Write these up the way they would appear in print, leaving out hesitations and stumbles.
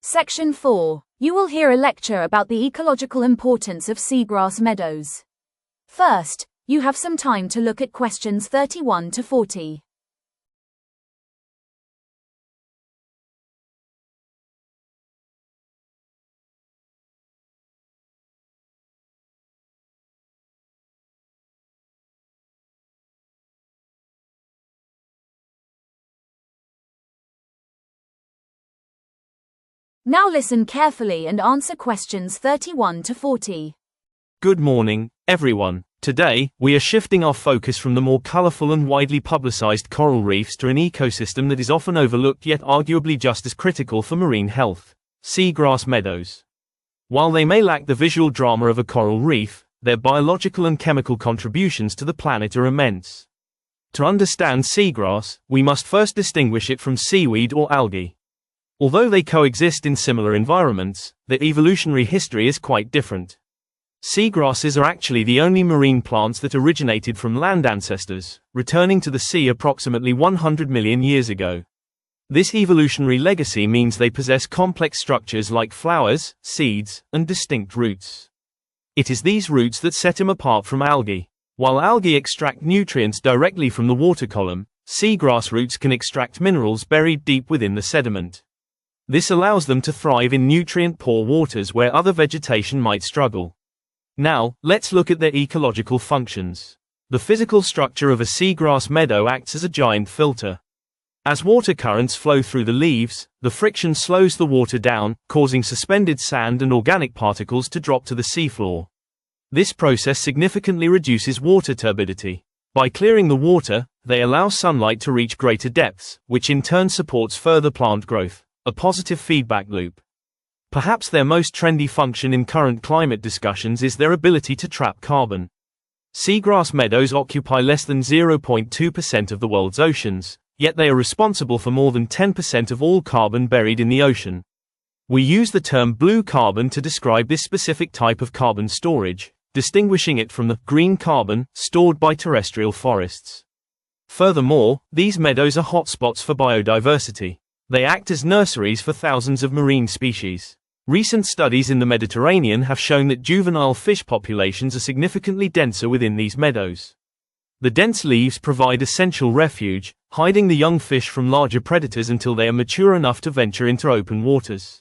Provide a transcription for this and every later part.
Section 4. You will hear a lecture about the ecological importance of seagrass meadows. First, you have some time to look at questions 31 to 40. Now listen carefully and answer questions 31 to 40. Good morning, everyone. Today, we are shifting our focus from the more colorful and widely publicized coral reefs to an ecosystem that is often overlooked yet arguably just as critical for marine health: seagrass meadows. While they may lack the visual drama of a coral reef, their biological and chemical contributions to the planet are immense. To understand seagrass, we must first distinguish it from seaweed or algae. Although they coexist in similar environments, their evolutionary history is quite different. Seagrasses are actually the only marine plants that originated from land ancestors, returning to the sea approximately 100 million years ago. This evolutionary legacy means they possess complex structures like flowers, seeds, and distinct roots. It is these roots that set them apart from algae. While algae extract nutrients directly from the water column, seagrass roots can extract minerals buried deep within the sediment. This allows them to thrive in nutrient-poor waters where other vegetation might struggle. Now, let's look at their ecological functions. The physical structure of a seagrass meadow acts as a giant filter. As water currents flow through the leaves, the friction slows the water down, causing suspended sand and organic particles to drop to the seafloor. This process significantly reduces water turbidity. By clearing the water, they allow sunlight to reach greater depths, which in turn supports further plant growth. A positive feedback loop. Perhaps their most trendy function in current climate discussions is their ability to trap carbon. Seagrass meadows occupy less than 0.2% of the world's oceans, yet they are responsible for more than 10% of all carbon buried in the ocean. We use the term blue carbon to describe this specific type of carbon storage, distinguishing it from the green carbon stored by terrestrial forests. Furthermore, these meadows are hotspots for biodiversity. They act as nurseries for thousands of marine species. Recent studies in the Mediterranean have shown that juvenile fish populations are significantly denser within these meadows. The dense leaves provide essential refuge, hiding the young fish from larger predators until they are mature enough to venture into open waters.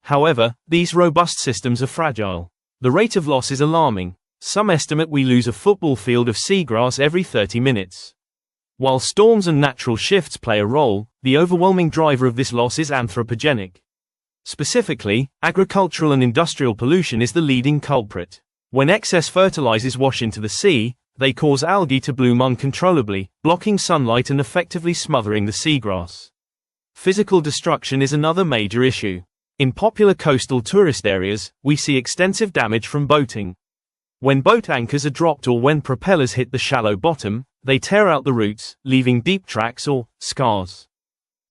However, these robust systems are fragile. The rate of loss is alarming. Some estimate we lose a football field of seagrass every 30 minutes. While storms and natural shifts play a role, the overwhelming driver of this loss is anthropogenic. Specifically, agricultural and industrial pollution is the leading culprit. When excess fertilizers wash into the sea, they cause algae to bloom uncontrollably, blocking sunlight and effectively smothering the seagrass. Physical destruction is another major issue. In popular coastal tourist areas, we see extensive damage from boating. When boat anchors are dropped or when propellers hit the shallow bottom, they tear out the roots, leaving deep tracks or scars.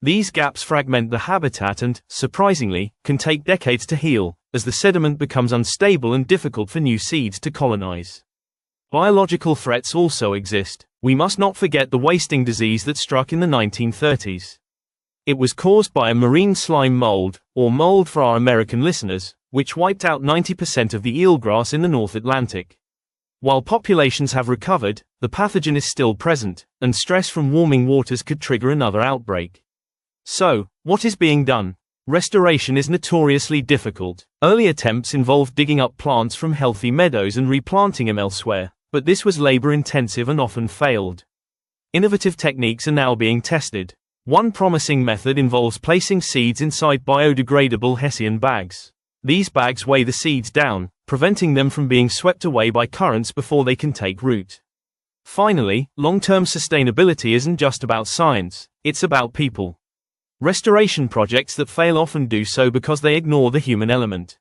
These gaps fragment the habitat and, surprisingly, can take decades to heal, as the sediment becomes unstable and difficult for new seeds to colonize. Biological threats also exist. We must not forget the wasting disease that struck in the 1930s. It was caused by a marine slime mold, or mold for our American listeners, which wiped out 90% of the eelgrass in the North Atlantic. While populations have recovered, the pathogen is still present, and stress from warming waters could trigger another outbreak. So, what is being done? Restoration is notoriously difficult. Early attempts involved digging up plants from healthy meadows and replanting them elsewhere, but this was labor-intensive and often failed. Innovative techniques are now being tested. One promising method involves placing seeds inside biodegradable Hessian bags. These bags weigh the seeds down, preventing them from being swept away by currents before they can take root. Finally, long-term sustainability isn't just about science, it's about people. Restoration projects that fail often do so because they ignore the human element.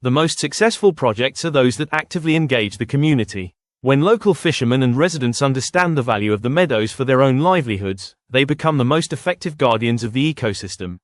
The most successful projects are those that actively engage the community. When local fishermen and residents understand the value of the meadows for their own livelihoods, they become the most effective guardians of the ecosystem.